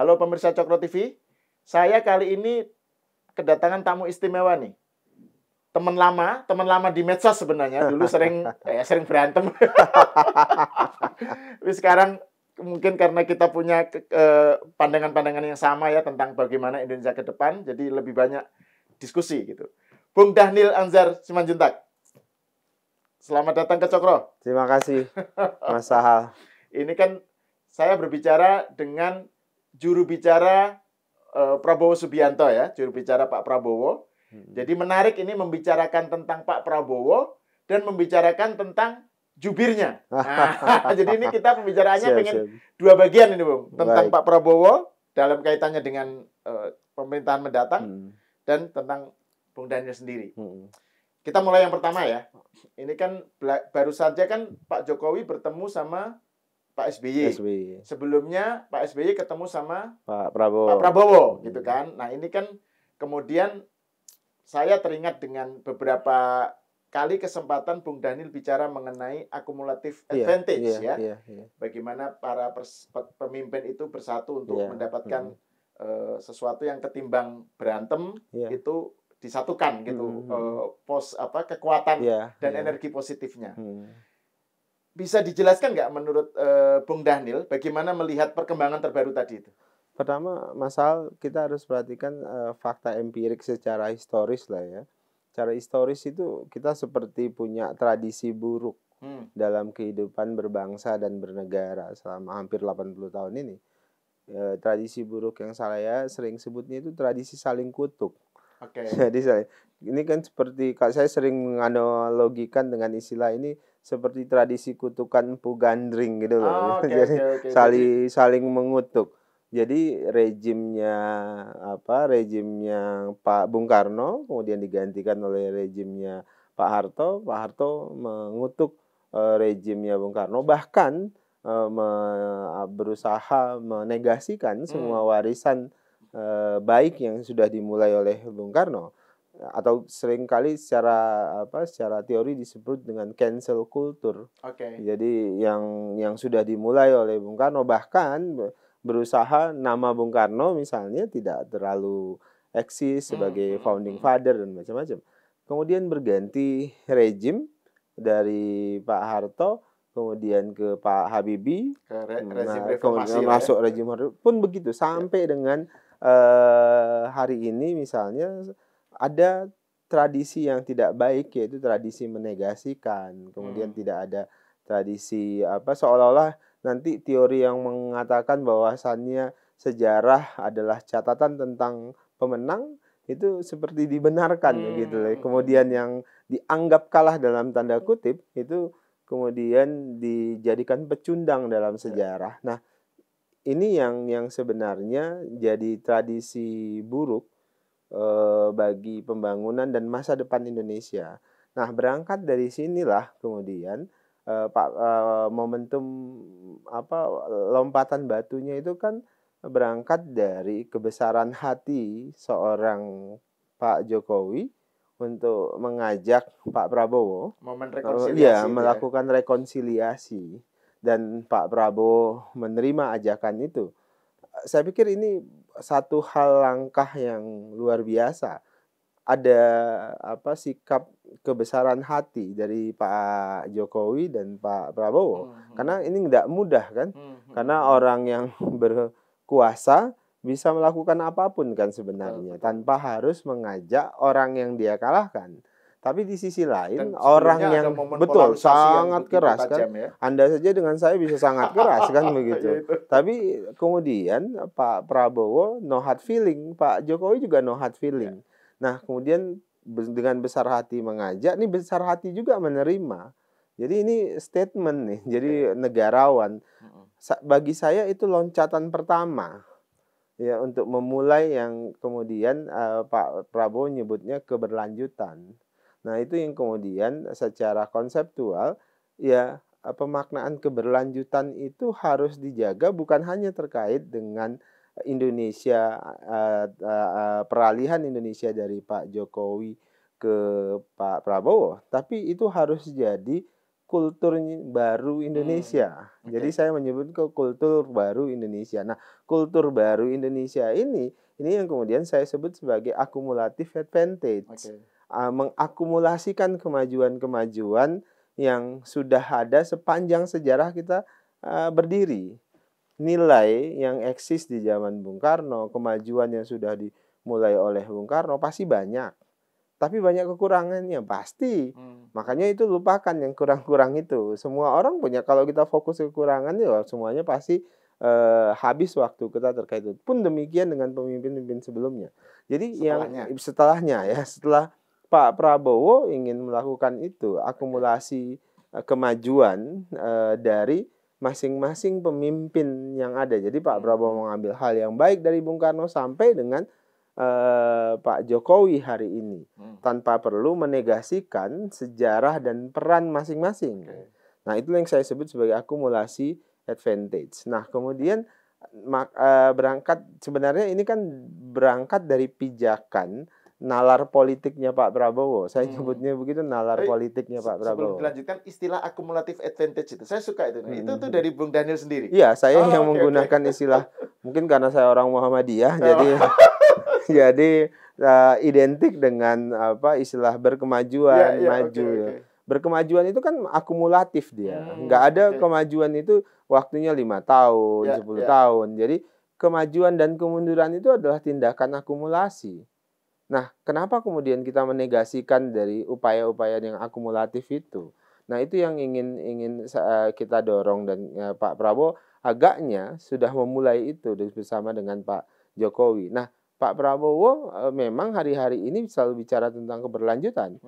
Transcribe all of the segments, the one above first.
Halo pemirsa Cokro TV, saya kali ini kedatangan tamu istimewa nih. Teman lama di medsos sebenarnya. Dulu sering berantem. Tapi sekarang mungkin karena kita punya pandangan-pandangan yang sama ya tentang bagaimana Indonesia ke depan, jadi lebih banyak diskusi gitu. Bung Dhanil Anzar Simanjuntak. Selamat datang ke Cokro. Terima kasih, Mas Sahal. Ini kan saya berbicara dengan juru bicara Prabowo Subianto ya, juru bicara Pak Prabowo. Jadi menarik ini membicarakan tentang Pak Prabowo dan membicarakan tentang jubirnya. Nah, jadi ini kita pembicaraannya pengen dua bagian ini, Bung. Tentang Pak Prabowo dalam kaitannya dengan pemerintahan mendatang dan tentang Bung Dhanil sendiri. Kita mulai yang pertama ya. Ini kan baru saja kan Pak Jokowi bertemu sama Pak SBY. Sebelumnya Pak SBY ketemu sama Pak Prabowo. Pak Prabowo gitu kan. Nah, ini kan kemudian saya teringat dengan beberapa kali kesempatan Bung Dhanil bicara mengenai akumulatif advantage ya. Bagaimana para pemimpin itu bersatu untuk mendapatkan sesuatu yang ketimbang berantem itu disatukan gitu. Kekuatan dan energi positifnya. Bisa dijelaskan nggak menurut Bung Dhanil bagaimana melihat perkembangan terbaru tadi itu? Pertama, Masal, kita harus perhatikan fakta empirik secara historis lah ya. Secara historis itu kita seperti punya tradisi buruk dalam kehidupan berbangsa dan bernegara selama hampir 80 tahun ini. Tradisi buruk yang saya sering sebutnya itu tradisi saling kutuk. Jadi ini kan seperti saya sering menganalogikan dengan istilah ini seperti tradisi kutukan Empu Gandring gitu loh. Jadi saling mengutuk. Jadi rejimnya Pak Bung Karno kemudian digantikan oleh rejimnya Pak Harto. Pak Harto mengutuk rejimnya Bung Karno, bahkan berusaha menegasikan semua warisan baik yang sudah dimulai oleh Bung Karno, atau seringkali secara teori disebut dengan cancel culture. Jadi yang sudah dimulai oleh Bung Karno, bahkan berusaha nama Bung Karno misalnya tidak terlalu eksis sebagai founding father dan macam-macam. Kemudian berganti rejim dari Pak Harto kemudian ke Pak Habibie, kemudian masuk rejim pun begitu sampai dengan hari ini misalnya ada tradisi yang tidak baik, yaitu tradisi menegasikan. Kemudian tidak ada tradisi seolah-olah nanti teori yang mengatakan bahwasannya sejarah adalah catatan tentang pemenang itu seperti dibenarkan gitu. Kemudian yang dianggap kalah dalam tanda kutip itu kemudian dijadikan pecundang dalam sejarah. Nah, ini yang sebenarnya jadi tradisi buruk bagi pembangunan dan masa depan Indonesia. Nah, berangkat dari sinilah kemudian momentum lompatan batunya itu kan berangkat dari kebesaran hati seorang Pak Jokowi untuk mengajak Pak Prabowo melakukan rekonsiliasi. Dan Pak Prabowo menerima ajakan itu. Saya pikir ini satu hal langkah yang luar biasa. Ada sikap kebesaran hati dari Pak Jokowi dan Pak Prabowo. Karena ini tidak mudah kan. Karena orang yang berkuasa bisa melakukan apapun kan sebenarnya, tanpa harus mengajak orang yang dia kalahkan. Tapi di sisi lain orang yang sangat keras kan, Anda saja dengan saya bisa sangat keras kan begitu. Tapi kemudian Pak Prabowo no hard feeling, Pak Jokowi juga no hard feeling. Nah, kemudian dengan besar hati mengajak, ini besar hati juga menerima. Jadi ini statement nih, jadi negarawan. Bagi saya itu loncatan pertama ya untuk memulai yang kemudian Pak Prabowo nyebutnya keberlanjutan. Nah, itu yang kemudian secara konseptual ya pemaknaan keberlanjutan itu harus dijaga, bukan hanya terkait dengan Indonesia, peralihan Indonesia dari Pak Jokowi ke Pak Prabowo, tapi itu harus jadi kultur baru Indonesia. Jadi saya menyebut ke kultur baru Indonesia. Nah, kultur baru Indonesia ini yang kemudian saya sebut sebagai akumulatif advantage. Mengakumulasikan kemajuan-kemajuan yang sudah ada sepanjang sejarah kita berdiri. Nilai yang eksis di zaman Bung Karno, kemajuan yang sudah dimulai oleh Bung Karno pasti banyak. Tapi banyak kekurangannya, pasti. Makanya itu lupakan yang kurang-kurang itu. Semua orang punya, kalau kita fokus ke kekurangan, ya semuanya pasti habis waktu kita terkait itu. Pun demikian dengan pemimpin-pemimpin sebelumnya. Jadi setelah Pak Prabowo ingin melakukan itu, akumulasi kemajuan dari masing-masing pemimpin yang ada. Jadi Pak Prabowo mengambil hal yang baik dari Bung Karno sampai dengan Pak Jokowi hari ini, tanpa perlu menegasikan sejarah dan peran masing-masing. Nah, itulah yang saya sebut sebagai akumulasi advantage. Nah, kemudian berangkat, sebenarnya ini kan berangkat dari pijakan nalar politiknya Pak Prabowo. Saya nyebutnya begitu, nalar politiknya Pak Prabowo. Sebelum dilanjutkan, istilah akumulatif advantage itu, saya suka itu. Itu tuh dari Bung Daniel sendiri. Iya, saya yang menggunakan istilah, mungkin karena saya orang Muhammadiyah, jadi identik dengan istilah berkemajuan, maju. Berkemajuan itu kan akumulatif dia. Nggak ada kemajuan itu waktunya 5 tahun, 10 tahun. Jadi kemajuan dan kemunduran itu adalah tindakan akumulasi. Nah, kenapa kemudian kita menegasikan dari upaya-upaya yang akumulatif itu? Nah, itu yang ingin kita dorong, dan Pak Prabowo agaknya sudah memulai itu bersama dengan Pak Jokowi. Nah, Pak Prabowo memang hari-hari ini selalu bicara tentang keberlanjutan.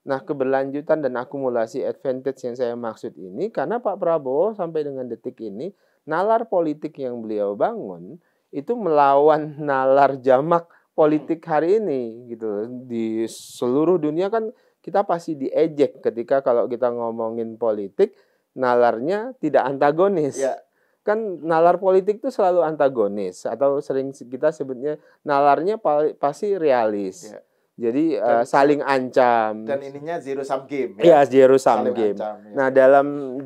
Nah, keberlanjutan dan akumulasi advantage yang saya maksud ini karena Pak Prabowo sampai dengan detik ini, nalar politik yang beliau bangun itu melawan nalar jamak politik hari ini gitu. Di seluruh dunia kan kita pasti diejek ketika kalau kita ngomongin politik, nalarnya tidak antagonis. Kan nalar politik itu selalu antagonis, atau sering kita sebutnya nalarnya pasti realis. Jadi saling ancam. Dan ininya zero sum game. Iya, zero sum game. Nah, dalam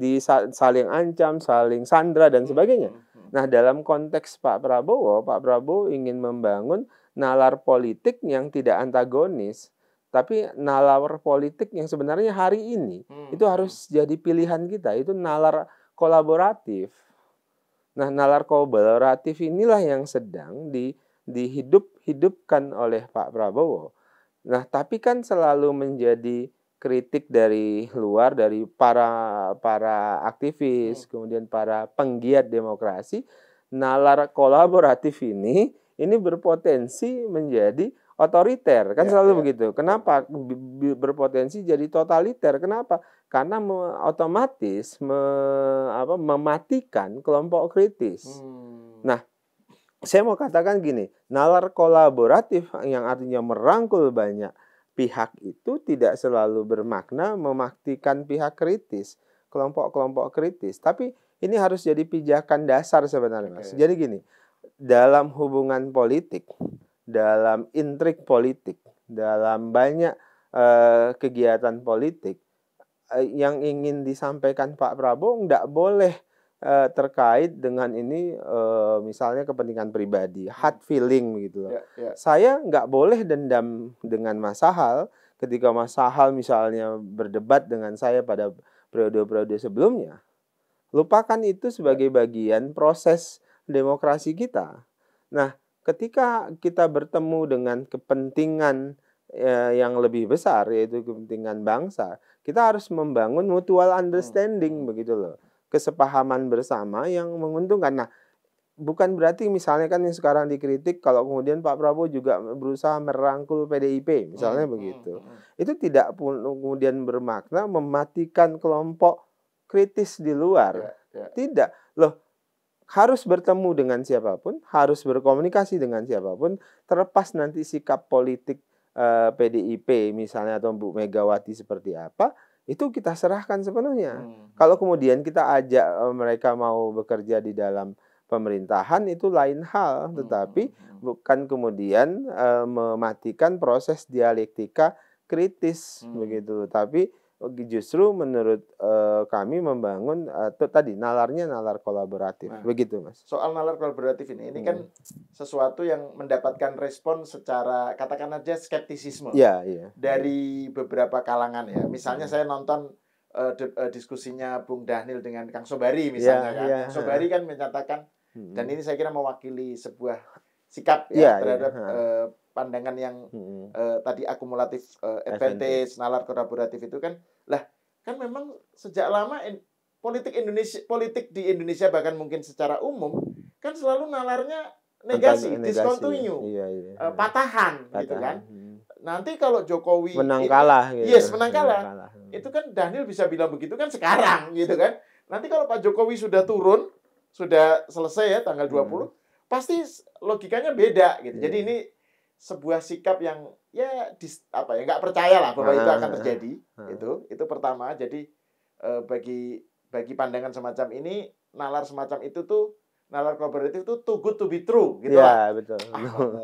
saling ancam, saling sandra dan sebagainya. Nah, dalam konteks Pak Prabowo ingin membangun nalar politik yang tidak antagonis, tapi nalar politik yang sebenarnya hari ini itu harus jadi pilihan kita, itu nalar kolaboratif. Nah, nalar kolaboratif inilah yang sedang dihidupkan oleh Pak Prabowo. Nah, tapi kan selalu menjadi kritik dari luar, dari para aktivis, kemudian para penggiat demokrasi. Nalar kolaboratif ini berpotensi menjadi otoriter, kan selalu begitu. Kenapa berpotensi jadi totaliter? Kenapa? Karena otomatis mematikan kelompok kritis. Nah, saya mau katakan gini, nalar kolaboratif yang artinya merangkul banyak pihak itu tidak selalu bermakna mematikan pihak kritis, kelompok-kelompok kritis. Tapi ini harus jadi pijakan dasar sebenarnya, Mas. Jadi gini, dalam hubungan politik, dalam intrik politik, dalam banyak kegiatan politik, yang ingin disampaikan Pak Prabowo nggak boleh terkait dengan ini misalnya kepentingan pribadi, hard feeling gitu loh. Saya nggak boleh dendam dengan Mas Sahal ketika Mas Sahal misalnya berdebat dengan saya pada periode-periode sebelumnya. Lupakan itu sebagai bagian proses demokrasi kita. Nah, ketika kita bertemu dengan kepentingan yang lebih besar, yaitu kepentingan bangsa, kita harus membangun mutual understanding begitu loh. Kesepahaman bersama yang menguntungkan. Nah, bukan berarti misalnya kan yang sekarang dikritik kalau kemudian Pak Prabowo juga berusaha merangkul PDIP, misalnya begitu. Itu tidak kemudian bermakna mematikan kelompok kritis di luar. Tidak. Loh, harus bertemu dengan siapapun, harus berkomunikasi dengan siapapun, terlepas nanti sikap politik PDIP misalnya atau Bu Megawati seperti apa, itu kita serahkan sepenuhnya. Kalau kemudian kita ajak mereka mau bekerja di dalam pemerintahan, itu lain hal, tetapi bukan kemudian mematikan proses dialektika kritis begitu. Tapi justru menurut kami membangun tadi nalarnya nalar kolaboratif. Nah, begitu Mas. Soal nalar kolaboratif ini kan sesuatu yang mendapatkan respon secara katakan aja skeptisisme dari beberapa kalangan ya. Misalnya saya nonton diskusinya Bung Dhanil dengan Kang Sobari misalnya Kang Sobari kan menyatakan dan ini saya kira mewakili sebuah sikap terhadap pandangan yang tadi akumulatif advantage, nalar kolaboratif itu kan kan memang sejak lama politik di Indonesia bahkan mungkin secara umum kan selalu nalarnya negasi, discontinue, patahan gitu kan. Nanti kalau Jokowi menang kalah menang kalah. Itu kan Dhanil bisa bilang begitu kan sekarang gitu kan. Nanti kalau Pak Jokowi sudah turun, sudah selesai ya tanggal 20, pasti logikanya beda gitu. Jadi ini sebuah sikap yang nggak percaya lah bahwa itu akan terjadi. Itu pertama. Jadi bagi pandangan semacam ini, nalar semacam itu tuh, nalar kolaboratif itu too good to be true gitu lah. Betul.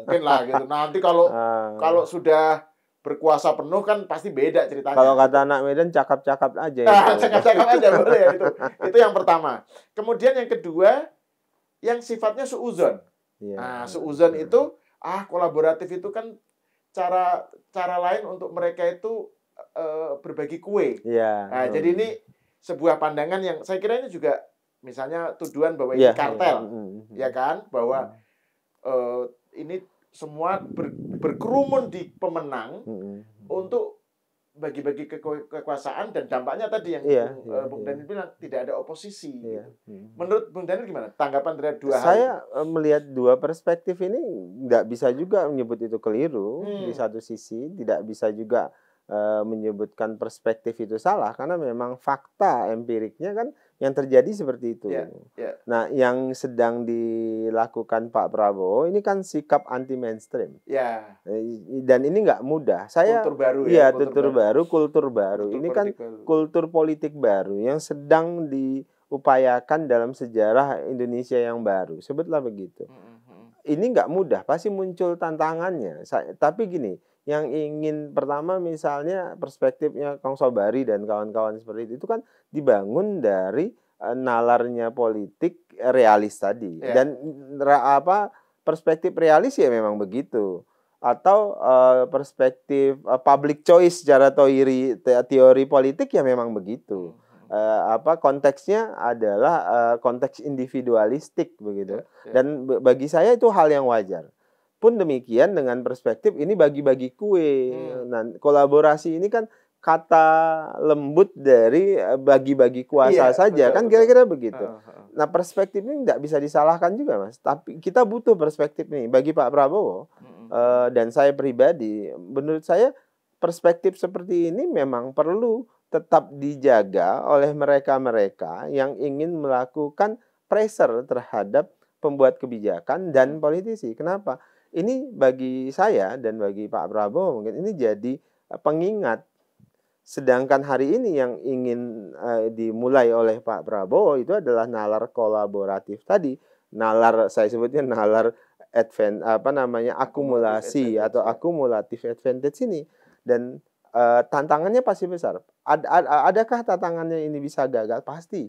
Mungkin lah gitu. Nanti kalau sudah berkuasa penuh kan pasti beda ceritanya. Kalau kata anak Medan cakap-cakap aja. Cakap-cakap aja boleh itu. Itu yang pertama. Kemudian yang kedua, yang sifatnya suuzon. Suuzon itu kolaboratif itu kan cara lain untuk mereka itu berbagi kue. Jadi ini sebuah pandangan yang saya kira ini juga misalnya tuduhan bahwa ini kartel, ya kan, bahwa ini semua berkerumun di pemenang untuk bagi-bagi kekuasaan dan dampaknya tadi yang Bung Dhanil bilang tidak ada oposisi. Gitu. Menurut Bung Dhanil gimana tanggapan terhadap dua hal? Saya melihat dua perspektif ini nggak bisa juga menyebut itu keliru. Di satu sisi tidak bisa juga menyebutkan perspektif itu salah karena memang fakta empiriknya kan yang terjadi seperti itu. Nah, yang sedang dilakukan Pak Prabowo ini kan sikap anti mainstream. Dan ini nggak mudah. Kultur baru kultur baru. Ini kan kultur politik baru yang sedang diupayakan dalam sejarah Indonesia yang baru. Sebutlah begitu. Ini nggak mudah, pasti muncul tantangannya. Tapi gini, yang ingin pertama misalnya perspektifnya Kang Sobari dan kawan-kawan seperti itu kan dibangun dari nalarnya politik realis tadi dan perspektif realis ya memang begitu atau perspektif public choice secara teori politik ya memang begitu. Konteksnya adalah konteks individualistik begitu dan bagi saya itu hal yang wajar. Pun demikian dengan perspektif ini bagi-bagi kue. Nah, kolaborasi ini kan kata lembut dari bagi-bagi kuasa saja, kan kira-kira begitu. Nah, perspektif ini tidak bisa disalahkan juga, Mas. Tapi kita butuh perspektif ini bagi Pak Prabowo dan saya pribadi. Menurut saya perspektif seperti ini memang perlu tetap dijaga oleh mereka-mereka yang ingin melakukan pressure terhadap pembuat kebijakan dan politisi. Kenapa? Ini bagi saya dan bagi Pak Prabowo mungkin ini jadi pengingat. Sedangkan hari ini yang ingin dimulai oleh Pak Prabowo itu adalah nalar kolaboratif tadi. Nalar saya sebutnya nalar akumulasi atau akumulatif advantage ini. Dan tantangannya pasti besar. Adakah tantangannya ini bisa gagal? Pasti.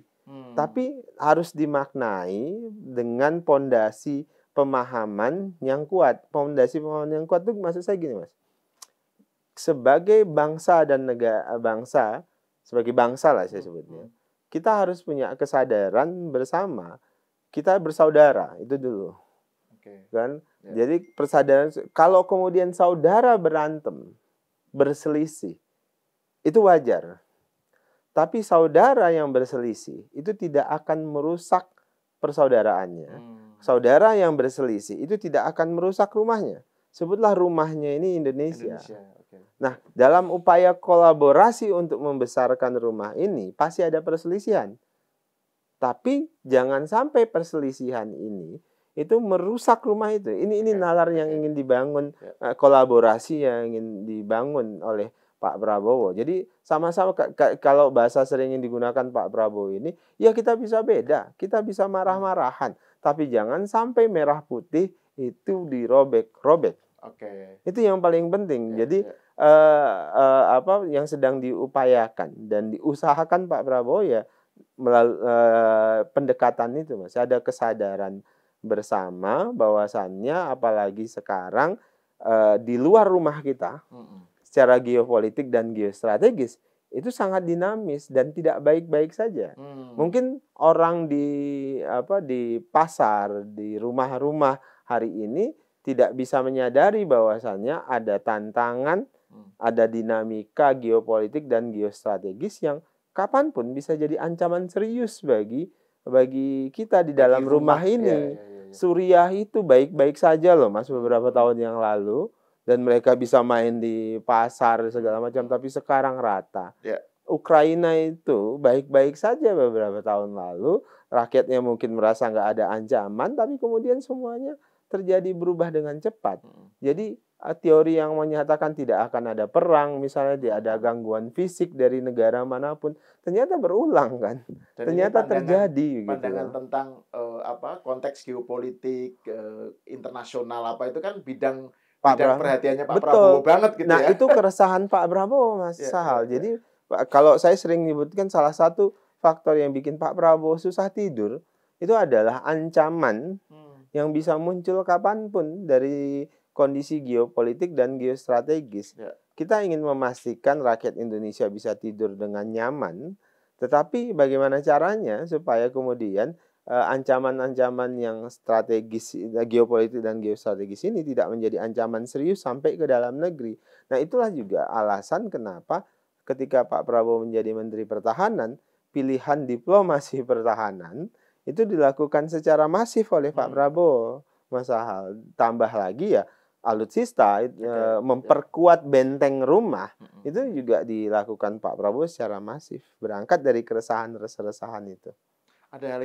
Tapi harus dimaknai dengan pondasi pemahaman yang kuat. Pondasi pemahaman yang kuat itu maksud saya gini, Mas. Sebagai bangsa dan sebagai bangsa lah saya sebutnya. Kita harus punya kesadaran bersama. Kita bersaudara, itu dulu. Kan? Jadi persadaran kalau kemudian saudara berantem, berselisih, itu wajar. Tapi saudara yang berselisih itu tidak akan merusak persaudaraannya. Saudara yang berselisih itu tidak akan merusak rumahnya. Sebutlah rumahnya ini Indonesia. Nah, dalam upaya kolaborasi untuk membesarkan rumah ini pasti ada perselisihan. Tapi jangan sampai perselisihan ini itu merusak rumah itu. Ini nalar yang ingin dibangun, kolaborasi yang ingin dibangun oleh Pak Prabowo. Jadi sama-sama kalau bahasa sering yang digunakan Pak Prabowo ini, ya kita bisa beda, kita bisa marah-marahan. Tapi jangan sampai merah putih itu dirobek-robek. Itu yang paling penting. Jadi apa yang sedang diupayakan dan diusahakan Pak Prabowo ya melalui pendekatan itu, Mas. Ada kesadaran bersama bahwasannya apalagi sekarang di luar rumah kita secara geopolitik dan geostrategis itu sangat dinamis dan tidak baik-baik saja. Mungkin orang di pasar, di rumah-rumah hari ini tidak bisa menyadari bahwasannya ada tantangan, ada dinamika geopolitik dan geostrategis yang kapanpun bisa jadi ancaman serius bagi kita di dalam rumah ini. Suriah itu baik-baik saja loh, Mas, beberapa tahun yang lalu. Dan mereka bisa main di pasar segala macam, tapi sekarang rata. Ukraina itu baik-baik saja beberapa tahun lalu, rakyatnya mungkin merasa nggak ada ancaman, tapi kemudian semuanya terjadi berubah dengan cepat. Jadi teori yang menyatakan tidak akan ada perang, misalnya tidak ada gangguan fisik dari negara manapun, ternyata berulang kan. Dan ternyata terjadi. Pandangan gitu. Tentang konteks geopolitik internasional itu kan bidang perhatiannya Pak Prabowo banget gitu ya. Nah, itu keresahan Pak Prabowo, Mas Sahal. Jadi kalau saya sering menyebutkan salah satu faktor yang bikin Pak Prabowo susah tidur itu adalah ancaman yang bisa muncul kapanpun dari kondisi geopolitik dan geostrategis. Kita ingin memastikan rakyat Indonesia bisa tidur dengan nyaman, tetapi bagaimana caranya supaya kemudian ancaman-ancaman yang strategis geopolitik dan geostrategis ini tidak menjadi ancaman serius sampai ke dalam negeri. Nah, itulah juga alasan kenapa ketika Pak Prabowo menjadi Menteri Pertahanan, pilihan diplomasi pertahanan itu dilakukan secara masif oleh Pak Prabowo, Mas Sahal. Tambah lagi ya alutsista memperkuat benteng rumah itu juga dilakukan Pak Prabowo secara masif, berangkat dari keresahan itu. Ada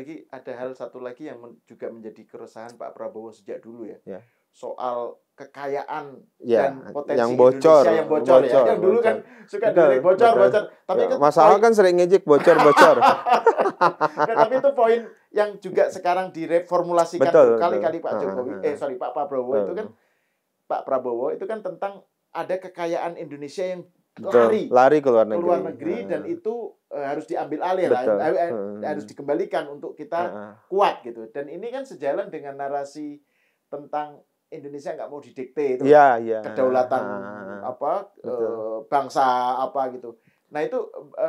hal satu lagi yang juga menjadi keresahan Pak Prabowo sejak dulu ya. Soal kekayaan dan potensi yang bocor, Indonesia yang bocor. Yang dulu kan suka dilihat bocor. Tapi kan masalah kan sering ngejek bocor. Tapi itu poin yang juga sekarang direformulasikan kali-kali Pak Prabowo itu kan Prabowo itu kan tentang ada kekayaan Indonesia yang lari ke luar negeri dan itu harus diambil alih harus dikembalikan untuk kita kuat gitu. Dan ini kan sejalan dengan narasi tentang Indonesia nggak mau didikte itu kedaulatan bangsa gitu. Nah itu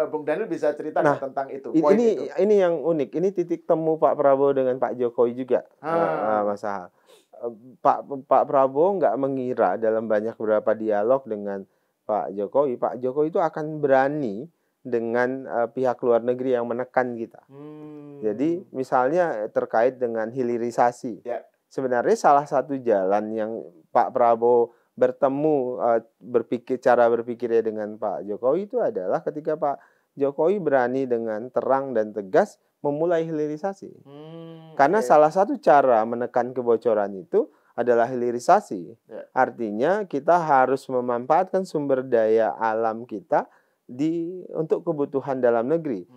Bung Daniel bisa cerita tentang itu. Ini yang unik. Ini titik temu Pak Prabowo dengan Pak Jokowi juga, Mas Sahal. Pak Prabowo nggak mengira dalam beberapa dialog dengan Pak Jokowi itu akan berani dengan pihak luar negeri yang menekan kita. Jadi misalnya terkait dengan hilirisasi. Sebenarnya salah satu jalan yang Pak Prabowo bertemu cara berpikirnya dengan Pak Jokowi itu adalah ketika Pak Jokowi berani dengan terang dan tegas memulai hilirisasi. Karena salah satu cara menekan kebocoran itu adalah hilirisasi. Artinya kita harus memanfaatkan sumber daya alam kita untuk kebutuhan dalam negeri.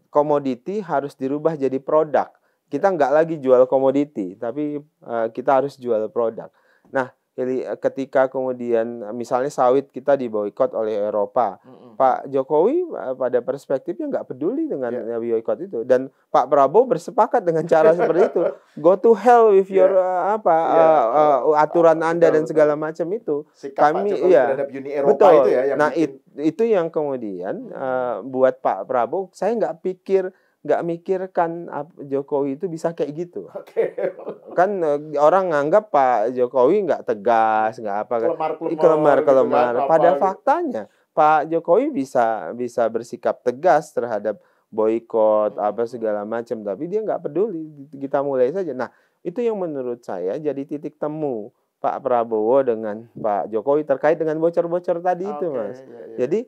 Komoditi harus dirubah jadi produk. Kita nggak lagi jual komoditi, tapi kita harus jual produk. Nah, ketika kemudian misalnya sawit kita diboikot oleh Eropa, Pak Jokowi pada perspektifnya nggak peduli dengan boikot itu, dan Pak Prabowo bersepakat dengan cara seperti itu. Go to hell with your aturan Anda dan segala macam itu. Kami terhadap Uni Eropa itu ya. Itu yang kemudian buat Pak Prabowo, saya nggak mikirkan Jokowi itu bisa kayak gitu. Kan orang nganggap Pak Jokowi nggak tegas, nggak apa, kelemar. Pada faktanya Pak Jokowi bisa bersikap tegas terhadap boikot segala macam, tapi dia nggak peduli. Kita mulai saja. Nah, itu yang menurut saya jadi titik temu Pak Prabowo dengan Pak Jokowi terkait dengan bocor-bocor tadi itu, Mas. Jadi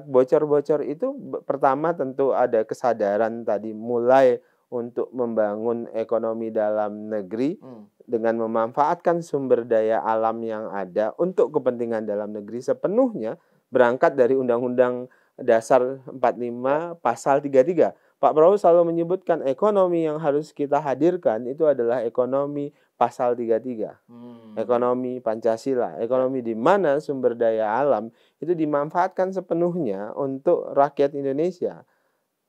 bocor-bocor itu pertama tentu ada kesadaran tadi mulai untuk membangun ekonomi dalam negeri dengan memanfaatkan sumber daya alam yang ada untuk kepentingan dalam negeri sepenuhnya berangkat dari Undang-Undang Dasar 45 Pasal 33. Pak Prabowo selalu menyebutkan ekonomi yang harus kita hadirkan itu adalah ekonomi pasal 33. Ekonomi Pancasila, ekonomi di mana sumber daya alam itu dimanfaatkan sepenuhnya untuk rakyat Indonesia.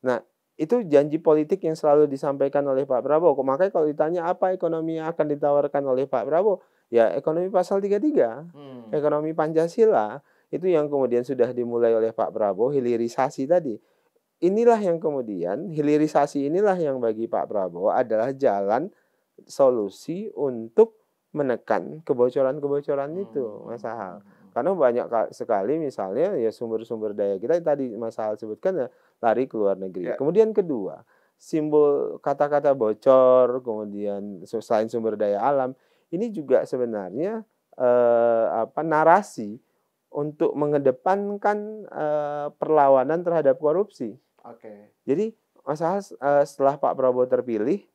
Nah, itu janji politik yang selalu disampaikan oleh Pak Prabowo. Makanya kalau ditanya apa ekonomi yang akan ditawarkan oleh Pak Prabowo, ya ekonomi pasal 33, ekonomi Pancasila, itu yang kemudian sudah dimulai oleh Pak Prabowo, hilirisasi tadi. Inilah yang kemudian, hilirisasi inilah yang bagi Pak Prabowo adalah jalan solusi untuk menekan kebocoran-kebocoran itu, Mas Hal. Karena banyak sekali misalnya ya sumber-sumber daya kita tadi Mas Hal sebutkan ya lari ke luar negeri. Kemudian kedua, simbol kata-kata bocor, kemudian selain sumber daya alam, ini juga sebenarnya narasi untuk mengedepankan perlawanan terhadap korupsi. Jadi Mas Hal setelah Pak Prabowo terpilih,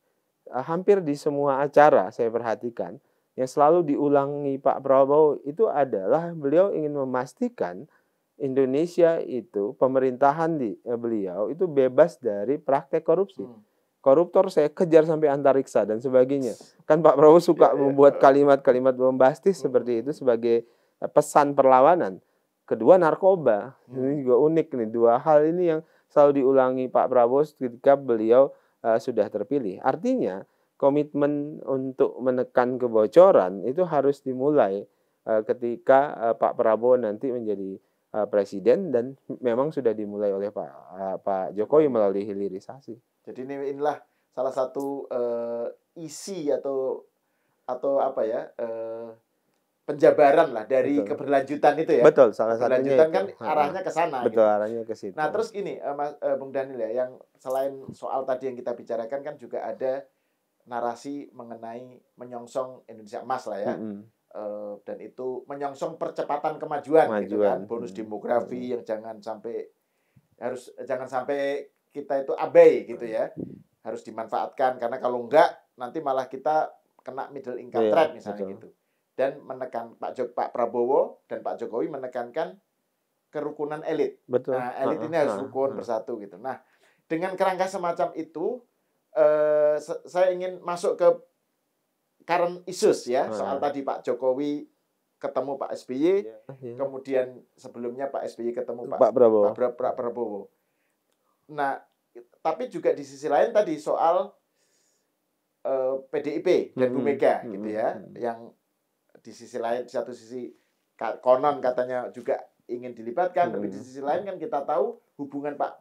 hampir di semua acara saya perhatikan yang selalu diulangi Pak Prabowo itu adalah beliau ingin memastikan Indonesia itu, pemerintahan beliau itu bebas dari praktek korupsi. Koruptor saya kejar sampai antariksa dan sebagainya. Kan Pak Prabowo suka membuat kalimat-kalimat bombastis seperti itu sebagai pesan perlawanan. Kedua, narkoba. Ini juga unik nih. Dua hal ini yang selalu diulangi Pak Prabowo ketika beliau sudah terpilih. Artinya komitmen untuk menekan kebocoran itu harus dimulai ketika Pak Prabowo nanti menjadi presiden dan memang sudah dimulai oleh Pak Jokowi melalui hilirisasi. Jadi inilah salah satu isi atau apa ya penjabaran lah dari keberlanjutan itu ya. Betul, salah satunya keberlanjutan kan arahnya ke sana. Betul, gitu. Arahnya ke situ. Nah terus ini Bung Daniel ya, yang selain soal tadi yang kita bicarakan kan juga ada narasi mengenai menyongsong Indonesia Emas lah ya. Dan itu menyongsong percepatan kemajuan. Gitu kan, bonus demografi yang jangan sampai kita itu abai gitu ya, harus dimanfaatkan karena kalau enggak nanti malah kita kena middle income trap misalnya gitu. Dan menekan Pak Prabowo dan Pak Jokowi menekankan kerukunan elit. Nah, elit ini harus rukun bersatu gitu. Nah, dengan kerangka semacam itu saya ingin masuk ke current issues ya, soal tadi Pak Jokowi ketemu Pak SBY, kemudian sebelumnya Pak SBY ketemu Pak Prabowo. Nah, tapi juga di sisi lain tadi soal PDIP dan Bu Mega gitu ya, yang di sisi lain, di satu sisi konon katanya juga ingin dilibatkan, tapi di sisi lain kan kita tahu hubungan Pak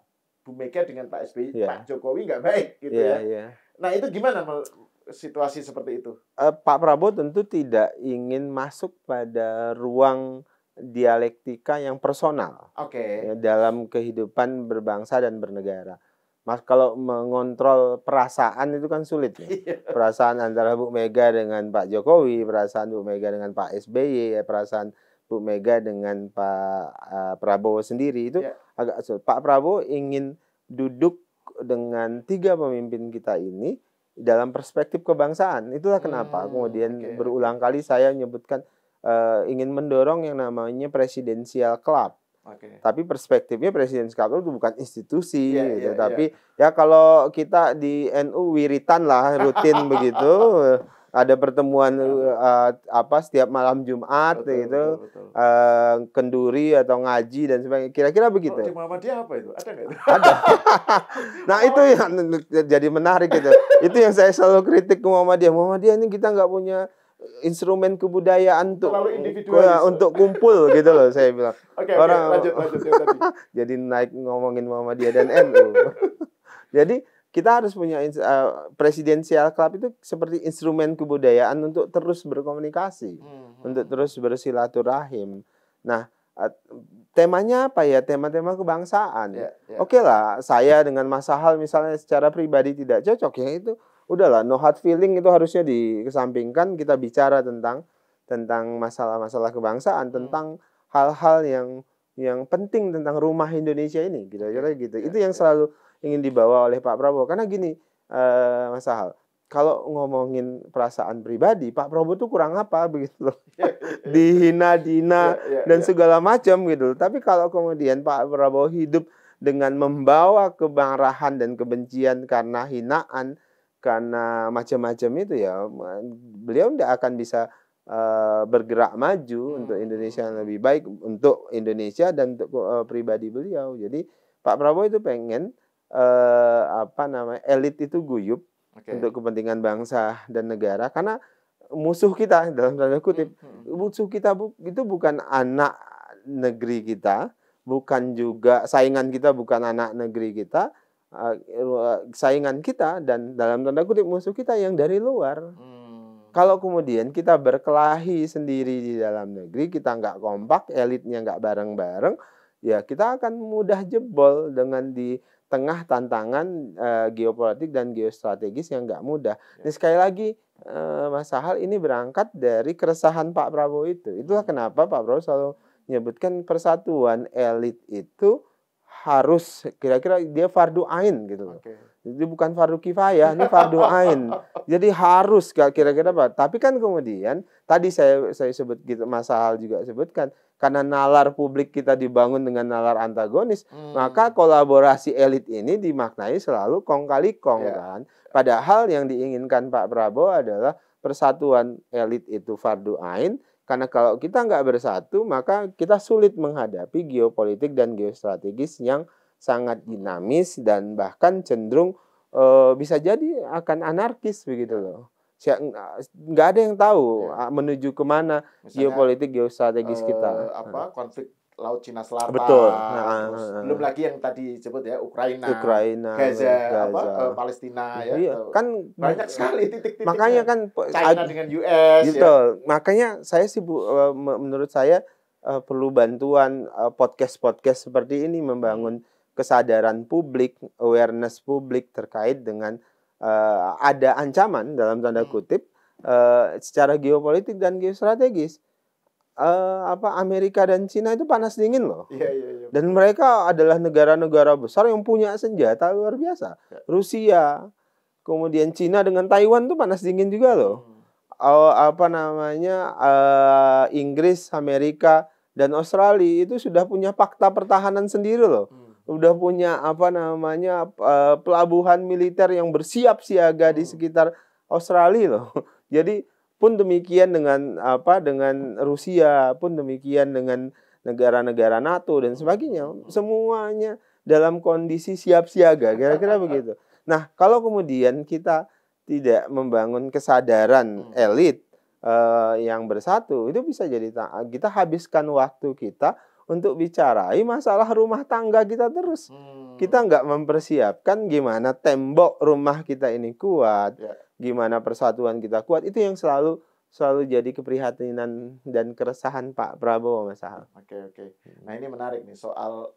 Bu Mega dengan Pak SBY, Pak Jokowi nggak baik gitu ya. Nah itu gimana situasi seperti itu? Pak Prabowo tentu tidak ingin masuk pada ruang dialektika yang personal dalam kehidupan berbangsa dan bernegara. Mas, kalau mengontrol perasaan itu kan sulit ya. Perasaan antara Bu Mega dengan Pak Jokowi, perasaan Bu Mega dengan Pak SBY, perasaan Bu Mega dengan Pak Prabowo sendiri itu agak sulit. Pak Prabowo ingin duduk dengan tiga pemimpin kita ini dalam perspektif kebangsaan. Itulah kenapa kemudian berulang kali saya menyebutkan ingin mendorong yang namanya presidensial club. Tapi perspektifnya presidensial club itu bukan institusi, tapi ya kalau kita di NU wiritan lah rutin begitu. Ada pertemuan setiap malam Jumat betul. Kenduri atau ngaji dan sebagainya. Kira-kira begitu. Di Muhammadiyah apa itu? Ada nggak itu? Ada. Nah itu yang jadi menarik gitu. Itu yang saya selalu kritik ke Muhammadiyah. Muhammadiyah ini kita nggak punya instrumen kebudayaan untuk kumpul gitu loh saya bilang. Lanjut tadi. Jadi naik ngomongin Muhammadiyah dan NU. Jadi kita harus punya presidensial club itu seperti instrumen kebudayaan untuk terus berkomunikasi, untuk terus bersilaturahim. Nah, temanya apa ya? Tema-tema kebangsaan. Oke lah, saya dengan Mas Sahal misalnya secara pribadi tidak cocok ya itu udahlah, no hard feeling itu harusnya dikesampingkan. Kita bicara tentang masalah-masalah kebangsaan, tentang hal-hal yang penting tentang rumah Indonesia ini, kira-kira gitu. Itu yang selalu ingin dibawa oleh Pak Prabowo. Karena gini, Mas Sahal, kalau ngomongin perasaan pribadi, Pak Prabowo tuh kurang apa begitu loh. Dihina dan segala macam gitu. Tapi kalau kemudian Pak Prabowo hidup dengan membawa kemarahan dan kebencian karena hinaan, karena macam-macam itu ya, beliau tidak akan bisa bergerak maju untuk Indonesia yang lebih baik, untuk Indonesia dan untuk pribadi beliau. Jadi Pak Prabowo itu pengen elit itu guyup untuk kepentingan bangsa dan negara, karena musuh kita dalam tanda kutip, musuh kita itu bukan anak negeri kita, bukan juga saingan kita, bukan anak negeri kita, saingan kita dan dalam tanda kutip musuh kita yang dari luar. Kalau kemudian kita berkelahi sendiri di dalam negeri, kita nggak kompak, elitnya nggak bareng-bareng, ya kita akan mudah jebol dengan di tengah tantangan geopolitik dan geostrategis yang nggak mudah. Ini sekali lagi, Mas Sahal, ini berangkat dari keresahan Pak Prabowo itu. Itulah kenapa Pak Prabowo selalu menyebutkan persatuan elit itu harus, kira-kira dia fardu ain gitu loh. Jadi bukan fardu kifayah, ini fardu ain. Jadi harus kira-kira Pak. Tapi kan kemudian tadi saya sebut gitu, Mas Sahal juga sebutkan, karena nalar publik kita dibangun dengan nalar antagonis, maka kolaborasi elit ini dimaknai selalu kong kali kong kan. Padahal yang diinginkan Pak Prabowo adalah persatuan elit itu fardu ain. Karena kalau kita nggak bersatu, maka kita sulit menghadapi geopolitik dan geostrategis yang sangat dinamis dan bahkan cenderung bisa jadi akan anarkis begitu loh. Nggak ada yang tahu menuju kemana geopolitik geostrategis kita. Konflik Laut Cina Selatan. Betul. Terus belum lagi yang tadi disebut ya, Ukraina, Gaza, Palestina ya. Iya, kan banyak sekali titik-titik. Makanya kan China dengan US gitu. Ya. Makanya saya sih menurut saya perlu bantuan podcast-podcast seperti ini membangun kesadaran publik, awareness publik terkait dengan ada ancaman dalam tanda kutip secara geopolitik dan geostrategis. Amerika dan Cina itu panas dingin loh. Iya. Dan mereka adalah negara-negara besar yang punya senjata luar biasa. Rusia, kemudian Cina dengan Taiwan tuh panas dingin juga loh. Inggris, Amerika dan Australia itu sudah punya fakta pertahanan sendiri loh. Udah punya pelabuhan militer yang bersiap siaga di sekitar Australia loh. Jadi pun demikian dengan dengan Rusia, pun demikian dengan negara-negara NATO dan sebagainya. Semuanya dalam kondisi siap siaga, kira-kira begitu. Nah, kalau kemudian kita tidak membangun kesadaran elit yang bersatu, itu bisa jadi kita habiskan waktu kita untuk bicarai masalah rumah tangga kita terus. Kita nggak mempersiapkan gimana tembok rumah kita ini kuat, gimana persatuan kita kuat. Itu yang selalu jadi keprihatinan dan keresahan Pak Prabowo, Mas Sahal. Oke. Nah, ini menarik nih soal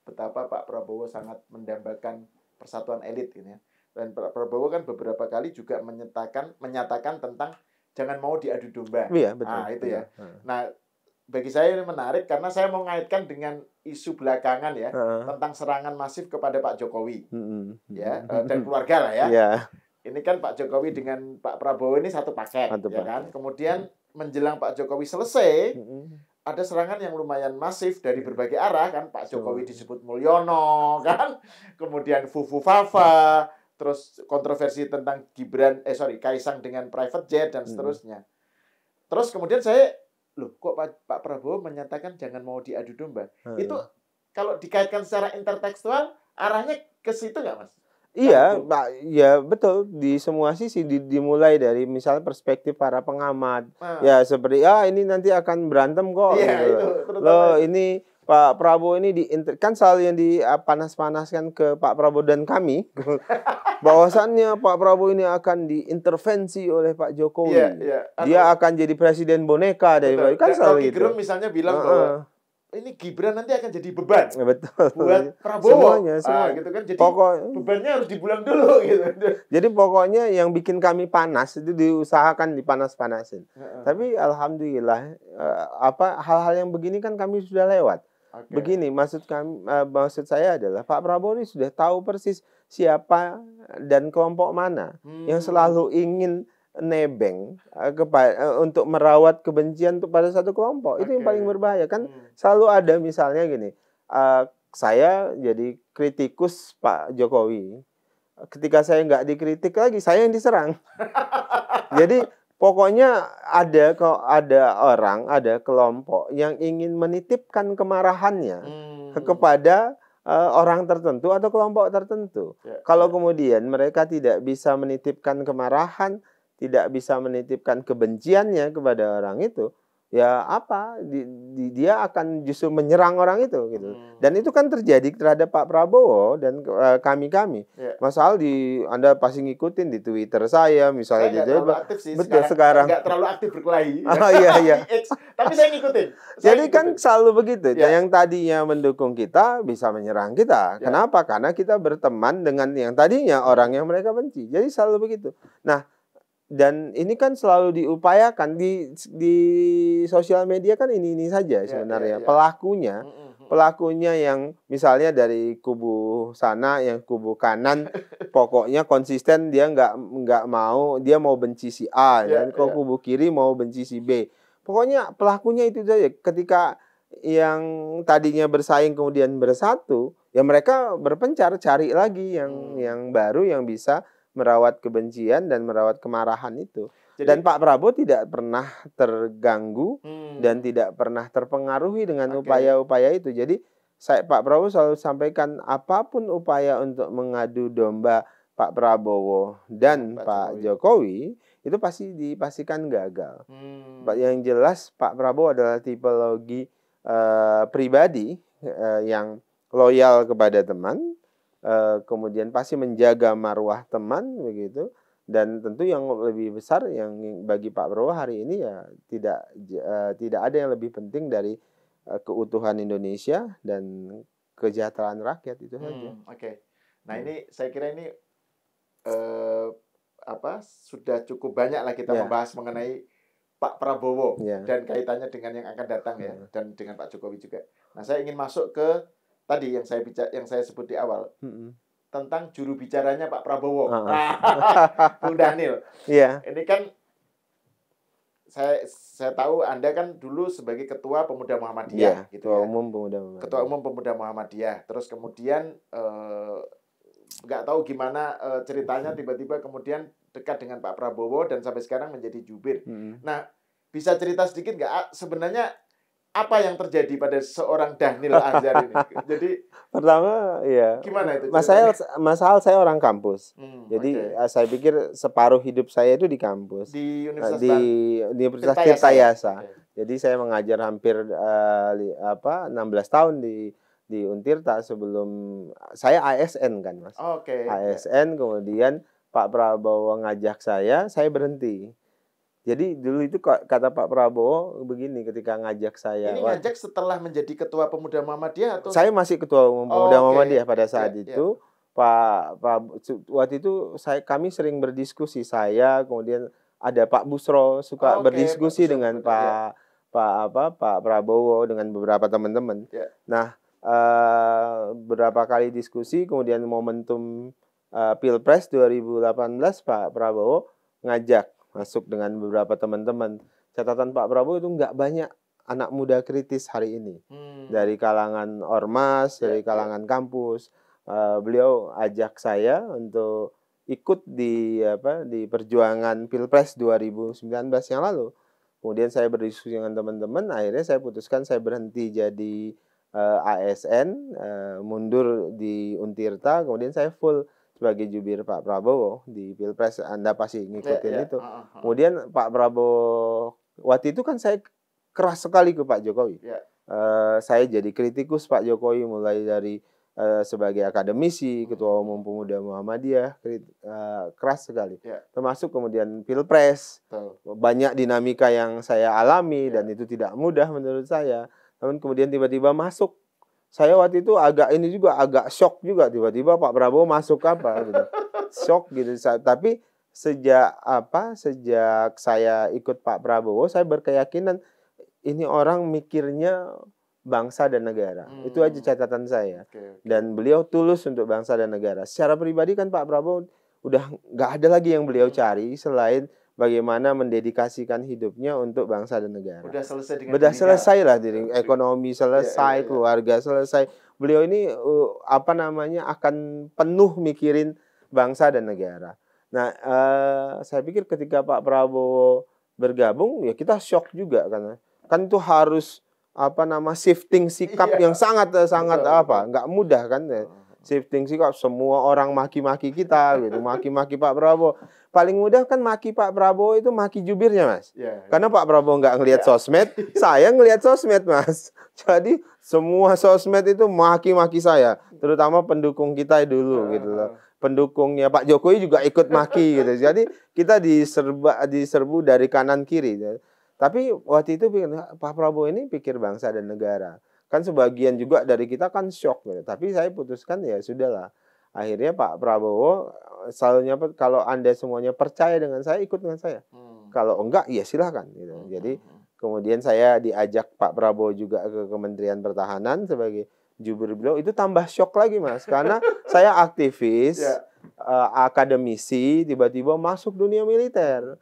betapa Pak Prabowo sangat mendambakan persatuan elit ini ya. Dan Pak Prabowo kan beberapa kali juga menyatakan tentang jangan mau diadu domba. Iya, betul. Nah, itu ya. Nah, bagi saya ini menarik karena saya mau ngaitkan dengan isu belakangan ya tentang serangan masif kepada Pak Jokowi. Ya, dan keluarga lah ya. Ini kan Pak Jokowi dengan Pak Prabowo ini satu paket, ya kan? Kemudian menjelang Pak Jokowi selesai, ada serangan yang lumayan masif dari berbagai arah kan. Pak Jokowi disebut Mulyono kan, kemudian Fufu Fafa, terus kontroversi tentang Kaisang dengan private jet dan seterusnya. Terus kemudian kok Pak Prabowo menyatakan jangan mau diadu domba. Itu kalau dikaitkan secara intertekstual arahnya ke situ nggak, Mas? Iya, Pak, ya betul, di semua sisi dimulai dari misalnya perspektif para pengamat. Ya seperti ini nanti akan berantem kok. Iya, gitu. Ini Pak Prabowo ini kan selalu yang dipanas-panaskan ke Pak Prabowo dan kami bahwasannya Pak Prabowo ini akan diintervensi oleh Pak Jokowi. Dia akan jadi presiden boneka dari kan selalu gitu. Rocky Gerung misalnya bilang bahwa ini Gibran nanti akan jadi beban buat Prabowo. Semuanya. Gitu kan. Jadi bebannya harus dibuang dulu gitu. Jadi pokoknya yang bikin kami panas itu diusahakan dipanas-panasin. Tapi alhamdulillah hal-hal yang begini kan kami sudah lewat. Begini maksud saya adalah Pak Prabowo ini sudah tahu persis siapa dan kelompok mana yang selalu ingin nebeng untuk merawat kebencian pada satu kelompok. Itu yang paling berbahaya kan. Selalu ada misalnya gini, saya jadi kritikus Pak Jokowi. Ketika saya nggak dikritik lagi, saya yang diserang. Jadi pokoknya ada orang, ada kelompok yang ingin menitipkan kemarahannya kepada orang tertentu atau kelompok tertentu. Kalau kemudian mereka tidak bisa menitipkan kemarahan, tidak bisa menitipkan kebenciannya kepada orang itu, ya apa dia akan justru menyerang orang itu gitu. Dan itu kan terjadi terhadap Pak Prabowo dan kami. Mas Aldi, Anda pasti ngikutin di Twitter saya misalnya saya terlalu aktif sih sekarang nggak terlalu aktif berkelahi. Iya. Tapi saya ngikutin. Jadi kan selalu begitu. Yang tadinya mendukung kita bisa menyerang kita. Kenapa? Karena kita berteman dengan yang tadinya orang yang mereka benci. Jadi selalu begitu. Nah, dan ini kan selalu diupayakan di sosial media kan ini saja sebenarnya. Pelakunya yang misalnya dari kubu sana, yang kubu kanan, pokoknya konsisten dia nggak mau, dia mau benci si A, dan kubu kiri mau benci si B. Pokoknya pelakunya itu saja. Ketika yang tadinya bersaing kemudian bersatu, ya mereka berpencar cari lagi yang baru yang bisa merawat kebencian dan merawat kemarahan itu. Dan Pak Prabowo tidak pernah terganggu dan tidak pernah terpengaruhi dengan upaya-upaya itu. Jadi Pak Prabowo selalu sampaikan apapun upaya untuk mengadu domba Pak Prabowo dan Pak Jokowi itu pasti dipastikan gagal. Yang jelas Pak Prabowo adalah tipologi pribadi yang loyal kepada teman. Kemudian pasti menjaga marwah teman begitu, dan tentu yang lebih besar yang bagi Pak Prabowo hari ini ya tidak ada yang lebih penting dari keutuhan Indonesia dan kesejahteraan rakyat itu saja. Nah ini saya kira ini sudah cukup banyak lah kita membahas mengenai Pak Prabowo dan kaitannya dengan yang akan datang dan dengan Pak Jokowi juga. Nah saya ingin masuk ke tadi yang saya sebut di awal tentang juru bicaranya Pak Prabowo, Bung Dhanil. Ini kan saya tahu Anda kan dulu sebagai Ketua Pemuda Muhammadiyah, gitu Ketua ya. Umum Pemuda Muhammadiyah. Terus kemudian nggak tahu gimana ceritanya tiba-tiba kemudian dekat dengan Pak Prabowo dan sampai sekarang menjadi jubir. Nah, bisa cerita sedikit nggak sebenarnya apa yang terjadi pada seorang Dhanil Anzar ini? Jadi pertama gimana itu? Mas saya orang kampus. Jadi saya pikir separuh hidup saya itu di kampus. Di Universitas Tirtayasa. Jadi saya mengajar hampir 16 tahun di Untirta sebelum saya ASN kan, Mas. ASN kemudian Pak Prabowo ngajak saya berhenti. Jadi dulu itu kata Pak Prabowo begini ketika ngajak saya. Ini ngajak setelah menjadi Ketua Pemuda Muhammadiyah atau? Saya masih Ketua Umum Pemuda Muhammadiyah pada saat itu. Pak waktu itu kami sering berdiskusi, saya kemudian ada Pak Busro suka berdiskusi dengan Pak Prabowo dengan beberapa teman-teman. Nah, beberapa kali diskusi kemudian momentum Pilpres 2018 Pak Prabowo ngajak masuk dengan beberapa teman-teman. Catatan Pak Prabowo itu nggak banyak anak muda kritis hari ini. Dari kalangan ormas, dari kalangan kampus. Beliau ajak saya untuk ikut di perjuangan Pilpres 2019 yang lalu. Kemudian saya berdiskusi dengan teman-teman, akhirnya saya putuskan saya berhenti jadi ASN, mundur di Untirta, kemudian saya full sebagai jubir Pak Prabowo di Pilpres. Anda pasti ngikutin itu. Kemudian Pak Prabowo waktu itu kan saya keras sekali ke Pak Jokowi. Saya jadi kritikus Pak Jokowi mulai dari sebagai akademisi, Ketua Umum Pemuda Muhammadiyah, keras sekali. Termasuk kemudian Pilpres. Banyak dinamika yang saya alami dan itu tidak mudah menurut saya. Namun kemudian tiba-tiba masuk. Saya waktu itu agak shock juga tiba-tiba Pak Prabowo masuk gitu. Shock gitu. Tapi sejak saya ikut Pak Prabowo, saya berkeyakinan ini orang mikirnya bangsa dan negara. Itu aja catatan saya. Dan beliau tulus untuk bangsa dan negara. Secara pribadi kan Pak Prabowo udah nggak ada lagi yang beliau cari selain bagaimana mendedikasikan hidupnya untuk bangsa dan negara. Udah selesai dengan selesai lah, ekonomi selesai, keluarga selesai, beliau ini apa namanya akan penuh mikirin bangsa dan negara. Nah, saya pikir ketika Pak Prabowo bergabung, ya kita shock juga karena kan itu harus apa nama shifting sikap yang sangat nggak mudah kan ya. Shifting sikap, semua orang maki-maki kita gitu, maki-maki Pak Prabowo. Paling mudah kan maki Pak Prabowo itu maki jubirnya, Mas. Karena Pak Prabowo nggak ngelihat sosmed, saya ngelihat sosmed, Mas. Jadi semua sosmed itu maki-maki saya, terutama pendukung kita dulu gitu loh. Pendukungnya Pak Jokowi juga ikut maki gitu. Jadi kita diserbu dari kanan kiri. Tapi waktu itu Pak Prabowo ini pikir bangsa dan negara. Kan sebagian juga dari kita kan shock gitu. Tapi saya putuskan ya sudahlah. Akhirnya Pak Prabowo selalunya kalau Anda semuanya percaya dengan saya, ikut dengan saya. Kalau enggak ya silahkan gitu. Jadi kemudian saya diajak Pak Prabowo juga ke Kementerian Pertahanan sebagai jubir beliau. Itu tambah shock lagi, Mas, karena saya aktivis, akademisi, tiba-tiba masuk dunia militer.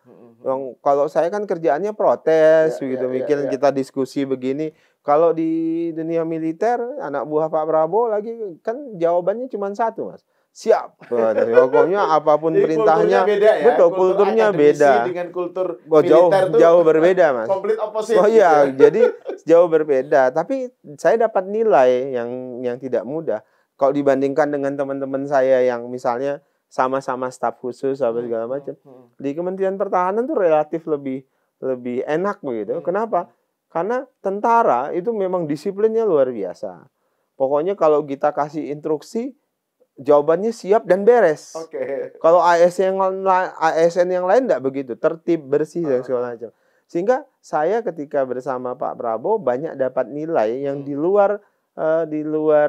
Kalau saya kan kerjaannya protes, mikirin kita diskusi begini. Kalau di dunia militer, anak buah Pak Prabowo lagi kan jawabannya cuma satu, Mas. Siap. Pokoknya apapun perintahnya, beda ya? Betul, kulturnya beda. Dengan kultur militer jauh berbeda, Mas. Komplit opposite. Oh iya, jadi jauh berbeda. Tapi saya dapat nilai yang tidak mudah. Kalau dibandingkan dengan teman-teman saya yang misalnya sama-sama staf khusus apa segala macam, di Kementerian Pertahanan tuh relatif lebih enak begitu. Kenapa? Karena tentara itu memang disiplinnya luar biasa. Pokoknya kalau kita kasih instruksi, jawabannya siap dan beres. Kalau ASN yang lain enggak begitu, tertib, bersih dan segala macam. Sehingga saya ketika bersama Pak Prabowo banyak dapat nilai yang di luar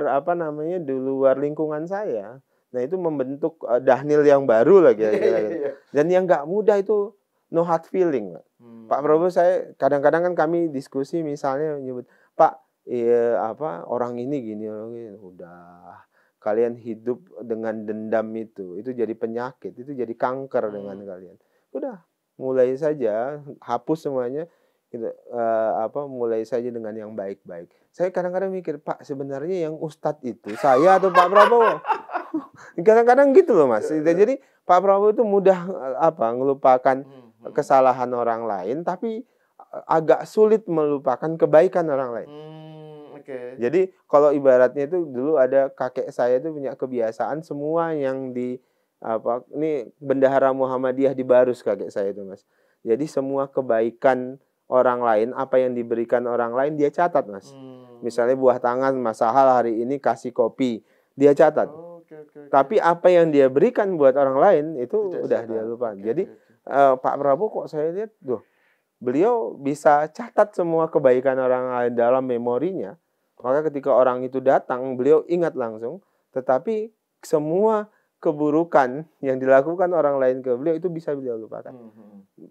apa namanya, di luar lingkungan saya. Nah, itu membentuk Dhanil yang baru lagi. Dan yang enggak mudah itu no hard feeling, Pak. Pak Prabowo, saya kadang-kadang kan kami diskusi misalnya menyebut, Pak, orang ini gini, udah kalian hidup dengan dendam itu jadi penyakit, itu jadi kanker dengan kalian. Udah, mulai saja, hapus semuanya, gitu, mulai saja dengan yang baik-baik. Saya kadang-kadang mikir, Pak, sebenarnya yang ustadz itu saya atau Pak Prabowo? Kadang-kadang gitu loh, Mas. Jadi Pak Prabowo itu mudah ngelupakan kesalahan orang lain, tapi agak sulit melupakan kebaikan orang lain. Jadi kalau ibaratnya itu dulu ada kakek saya itu punya kebiasaan semua yang ini bendahara Muhammadiyah di Barus kakek saya itu, Mas. Jadi semua kebaikan orang lain, apa yang diberikan orang lain dia catat, Mas. Misalnya buah tangan Mas Sahal hari ini kasih kopi, dia catat. Tapi apa yang dia berikan buat orang lain itu udah dia lupa. Jadi Pak Prabowo kok saya lihat, beliau bisa catat semua kebaikan orang lain dalam memorinya. Maka ketika orang itu datang, beliau ingat langsung. Tetapi semua keburukan yang dilakukan orang lain ke beliau itu bisa beliau lupakan.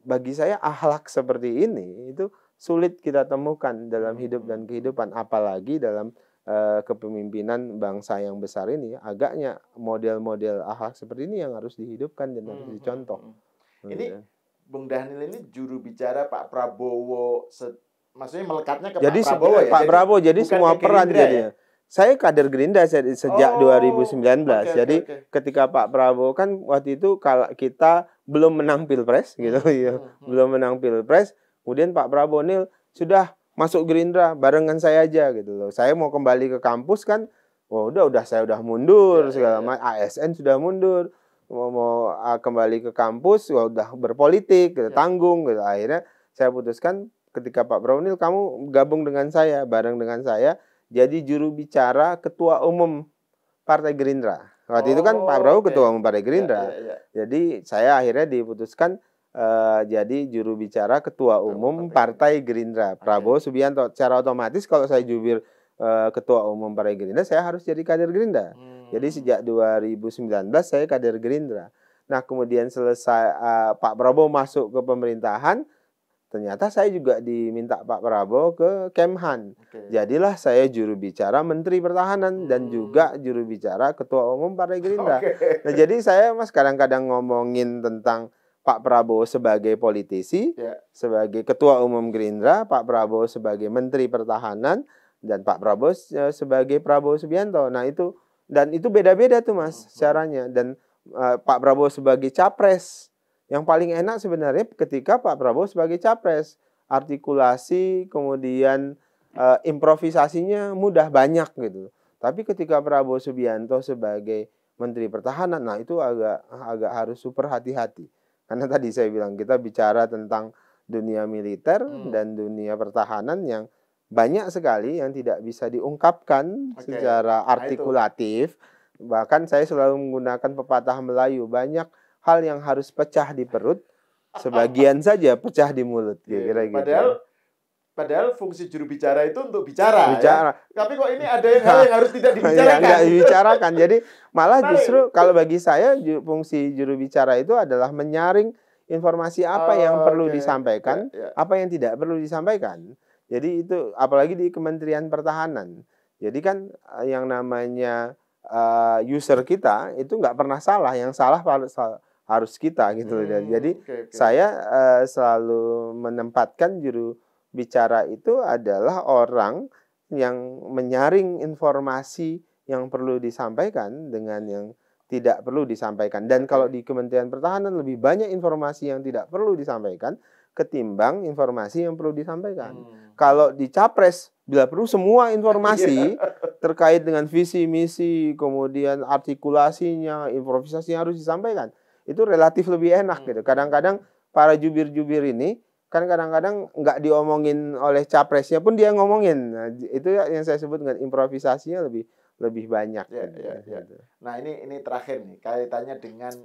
Bagi saya akhlak seperti ini itu sulit kita temukan dalam hidup dan kehidupan, apalagi dalam kepemimpinan bangsa yang besar ini. Agaknya model-model akhlak seperti ini yang harus dihidupkan dan harus dicontoh. Ini Bung Dhanil ini juru bicara Pak Prabowo, maksudnya melekatnya ke jadi, Pak Prabowo ya? Pak Prabowo, jadi semua peran jadinya. Saya kader Gerindra sejak 2019. Jadi ketika Pak Prabowo kan waktu itu kalau kita belum menang Pilpres gitu belum menang Pilpres, kemudian Pak Prabowo nih sudah masuk Gerindra barengan saya aja gitu loh. Saya mau kembali ke kampus kan, saya udah mundur segala macam, ASN sudah mundur. Mau kembali ke kampus, udah berpolitik, tanggung gitu. Akhirnya saya putuskan ketika Pak Prabowo nih, kamu gabung dengan saya, bareng dengan saya, jadi juru bicara Ketua Umum Partai Gerindra. Waktu itu kan Pak Prabowo Ketua Umum Partai Gerindra. Jadi saya akhirnya diputuskan jadi juru bicara Ketua Umum Partai Gerindra, Prabowo Subianto. Secara otomatis kalau saya jubir Ketua Umum Partai Gerindra, saya harus jadi kader Gerindra. Jadi sejak 2019 saya kader Gerindra. Nah, kemudian selesai Pak Prabowo masuk ke pemerintahan, ternyata saya juga diminta Pak Prabowo ke Kemhan. Jadilah saya juru bicara Menteri Pertahanan dan juga juru bicara Ketua Umum Partai Gerindra. Nah, jadi saya, Mas, kadang-kadang ngomongin tentang Pak Prabowo sebagai politisi, sebagai Ketua Umum Gerindra, Pak Prabowo sebagai Menteri Pertahanan, dan Pak Prabowo sebagai Prabowo Subianto. Nah itu beda-beda tuh Mas caranya. Dan Pak Prabowo sebagai capres, yang paling enak sebenarnya ketika Pak Prabowo sebagai capres, artikulasi kemudian improvisasinya mudah, banyak gitu. Tapi ketika Prabowo Subianto sebagai Menteri Pertahanan, nah itu agak harus super hati-hati. Karena tadi saya bilang kita bicara tentang dunia militer dan dunia pertahanan yang banyak sekali yang tidak bisa diungkapkan secara artikulatif. Bahkan saya selalu menggunakan pepatah Melayu, banyak hal yang harus pecah di perut, sebagian saja pecah di mulut. Kira-kira gitu. Padahal fungsi juru bicara itu untuk bicara. Ya? Tapi kok ini ada hal yang harus tidak dibicarakan. Nggak dibicarakan. Jadi malah justru kalau bagi saya fungsi juru bicara itu adalah menyaring informasi apa yang perlu disampaikan, apa yang tidak perlu disampaikan. Jadi itu apalagi di Kementerian Pertahanan. Jadi kan yang namanya user kita itu nggak pernah salah, yang salah harus kita gitu. Jadi saya selalu menempatkan juru bicara itu adalah orang yang menyaring informasi yang perlu disampaikan dengan yang tidak perlu disampaikan. Dan kalau di Kementerian Pertahanan lebih banyak informasi yang tidak perlu disampaikan ketimbang informasi yang perlu disampaikan. Kalau di Capres, bila perlu semua informasi terkait dengan visi misi, kemudian artikulasinya, improvisasinya harus disampaikan. Itu relatif lebih enak gitu. Kadang-kadang para jubir-jubir ini kan kadang-kadang nggak diomongin oleh capresnya pun dia ngomongin. Nah, itu yang saya sebut dengan improvisasinya lebih banyak. Ya. Nah ini terakhir nih, kaitannya dengan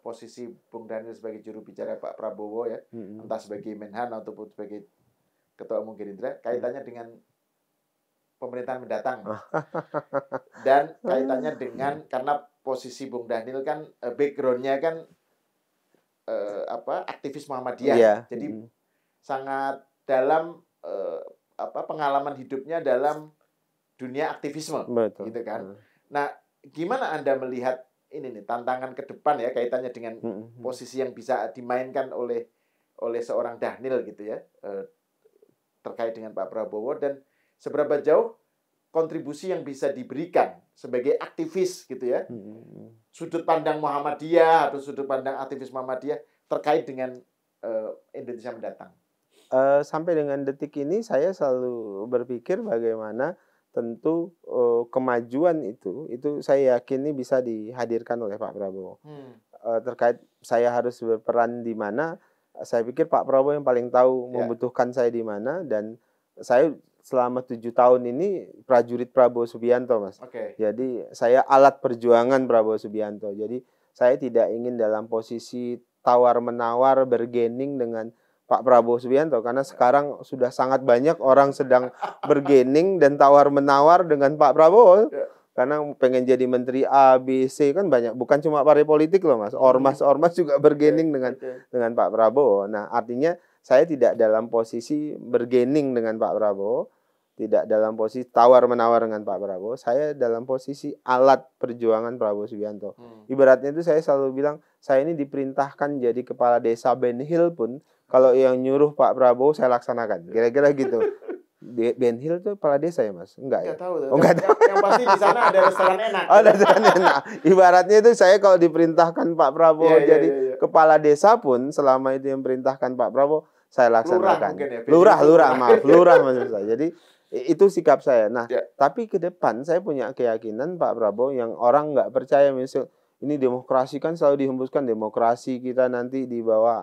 posisi Bung Daniel sebagai juru bicara Pak Prabowo ya, entah sebagai Menhan ataupun sebagai Ketua Umum Gerindra, kaitannya dengan pemerintahan mendatang. Dan kaitannya dengan, karena posisi Bung Daniel kan backgroundnya kan aktivis Muhammadiyah. Jadi sangat dalam pengalaman hidupnya dalam dunia aktivisme. Betul. Gitu kan. Nah, gimana Anda melihat ini nih tantangan ke depan ya kaitannya dengan posisi yang bisa dimainkan oleh seorang Dhanil gitu ya, terkait dengan Pak Prabowo, dan seberapa jauh kontribusi yang bisa diberikan sebagai aktivis gitu ya, sudut pandang Muhammadiyah atau sudut pandang aktivis Muhammadiyah terkait dengan Indonesia mendatang. Sampai dengan detik ini saya selalu berpikir bagaimana tentu kemajuan itu saya yakin ini bisa dihadirkan oleh Pak Prabowo. Terkait saya harus berperan di mana, saya pikir Pak Prabowo yang paling tahu membutuhkan saya di mana, dan saya selama 7 tahun ini prajurit Prabowo Subianto, Mas. Jadi saya alat perjuangan Prabowo Subianto. Jadi saya tidak ingin dalam posisi tawar-menawar bergening dengan Pak Prabowo Subianto, karena sekarang sudah sangat banyak orang sedang bergening dan tawar-menawar dengan Pak Prabowo. Karena pengen jadi menteri A, B, C kan banyak, bukan cuma partai politik loh Mas. Ormas-ormas juga bergening dengan Pak Prabowo. Nah, artinya saya tidak dalam posisi bergening dengan Pak Prabowo, tidak dalam posisi tawar-menawar dengan Pak Prabowo. Saya dalam posisi alat perjuangan Prabowo Subianto. Ibaratnya itu saya selalu bilang, saya ini diperintahkan jadi kepala desa Ben Hill pun, kalau yang nyuruh Pak Prabowo saya laksanakan. Kira-kira gitu. Ben Hill itu kepala desa ya Mas? Enggak ya? Enggak tahu. Yang pasti di sana ada restoran enak. Ada restoran enak. Ibaratnya itu saya kalau diperintahkan Pak Prabowo jadi kepala desa pun, selama itu yang perintahkan Pak Prabowo, saya laksanakan. Lurah maksud saya. Jadi itu sikap saya. Nah, tapi ke depan saya punya keyakinan Pak Prabowo yang orang nggak percaya, misal ini demokrasi kan selalu dihembuskan, demokrasi kita nanti di bawah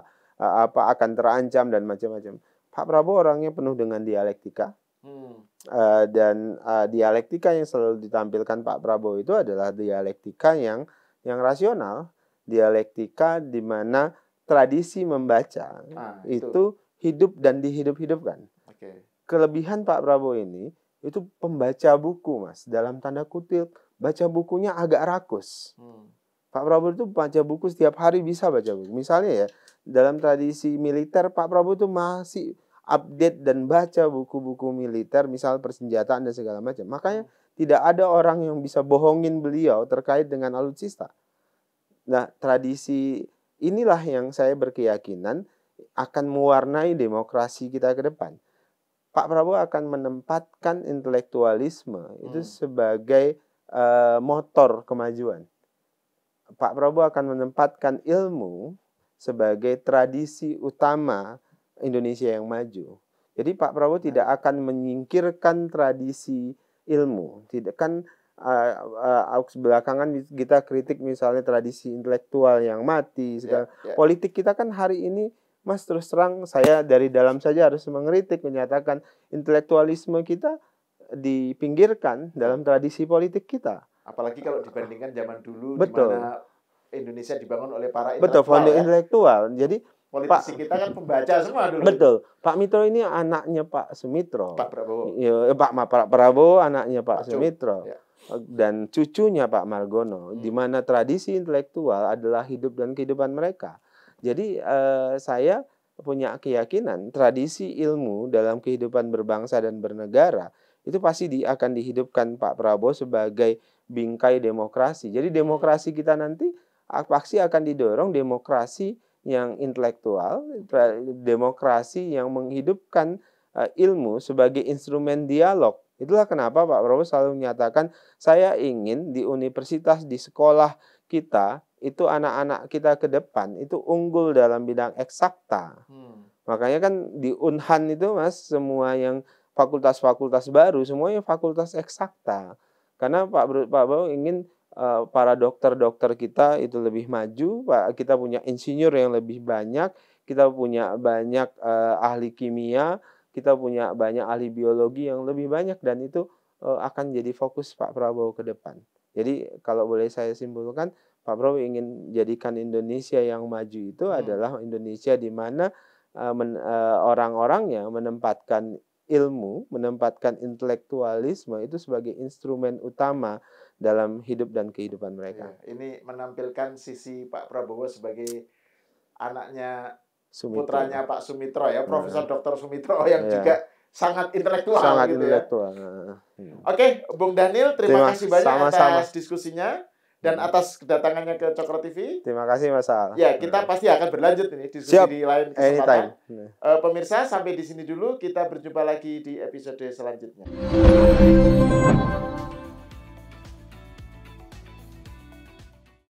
akan terancam dan macam-macam. Pak Prabowo orangnya penuh dengan dialektika, dan dialektika yang selalu ditampilkan Pak Prabowo itu adalah dialektika yang rasional, dialektika di mana tradisi membaca itu hidup dan dihidup-hidupkan. Kelebihan Pak Prabowo ini itu pembaca buku, Mas, dalam tanda kutip, baca bukunya agak rakus. Pak Prabowo itu baca buku setiap hari, bisa baca buku. Misalnya ya, dalam tradisi militer Pak Prabowo itu masih update dan baca buku-buku militer, misal persenjataan dan segala macam. Makanya tidak ada orang yang bisa bohongin beliau terkait dengan alutsista. Nah, tradisi inilah yang saya berkeyakinan akan mewarnai demokrasi kita ke depan. Pak Prabowo akan menempatkan intelektualisme itu sebagai motor kemajuan. Pak Prabowo akan menempatkan ilmu sebagai tradisi utama Indonesia yang maju. Jadi Pak Prabowo tidak akan menyingkirkan tradisi ilmu. Tidak kan belakangan kita kritik misalnya tradisi intelektual yang mati. Politik kita kan hari ini, Mas, terus terang saya dari dalam saja harus mengkritik, menyatakan intelektualisme kita dipinggirkan dalam tradisi politik kita. Apalagi kalau dibandingkan zaman dulu, betul, di mana Indonesia dibangun oleh para intelektual. Betul, fondasi intelektual. Jadi politisi kita kan pembaca semua dulu. Betul. Pak Mitro ini anaknya Pak Sumitro. Pak Prabowo. Ya, Pak Prabowo anaknya Pak Sumitro. Ya. Dan cucunya Pak Margono, di mana tradisi intelektual adalah hidup dan kehidupan mereka. Jadi saya punya keyakinan tradisi ilmu dalam kehidupan berbangsa dan bernegara itu pasti akan dihidupkan Pak Prabowo sebagai bingkai demokrasi. Jadi demokrasi kita nanti pasti akan didorong demokrasi yang intelektual, demokrasi yang menghidupkan ilmu sebagai instrumen dialog. Itulah kenapa Pak Prabowo selalu menyatakan, saya ingin di universitas, di sekolah kita, itu anak-anak kita ke depan, itu unggul dalam bidang eksakta. Makanya kan di Unhan itu, Mas, semua yang fakultas-fakultas baru, semuanya fakultas eksakta. Karena Pak Prabowo ingin para dokter-dokter kita itu lebih maju, kita punya insinyur yang lebih banyak, kita punya banyak ahli kimia, kita punya banyak ahli biologi yang lebih banyak, dan itu akan jadi fokus Pak Prabowo ke depan. Jadi kalau boleh saya simpulkan, Pak Prabowo ingin jadikan Indonesia yang maju itu adalah Indonesia di mana orang-orangnya menempatkan ilmu, menempatkan intelektualisme itu sebagai instrumen utama dalam hidup dan kehidupan mereka. Ya, ini menampilkan sisi Pak Prabowo sebagai anaknya, Sumitro. Putranya Pak Sumitro ya, Profesor Dr. Sumitro yang juga sangat intelektual. Sangat gitu intelektual. Oke, Bung Daniel, terima kasih banyak atas diskusinya dan atas kedatangannya ke Cokro TV. Terima kasih, Mas Al. Ya, kita pasti akan berlanjut ini diskusi di lain kesempatan. Pemirsa, sampai di sini dulu. Kita berjumpa lagi di episode selanjutnya.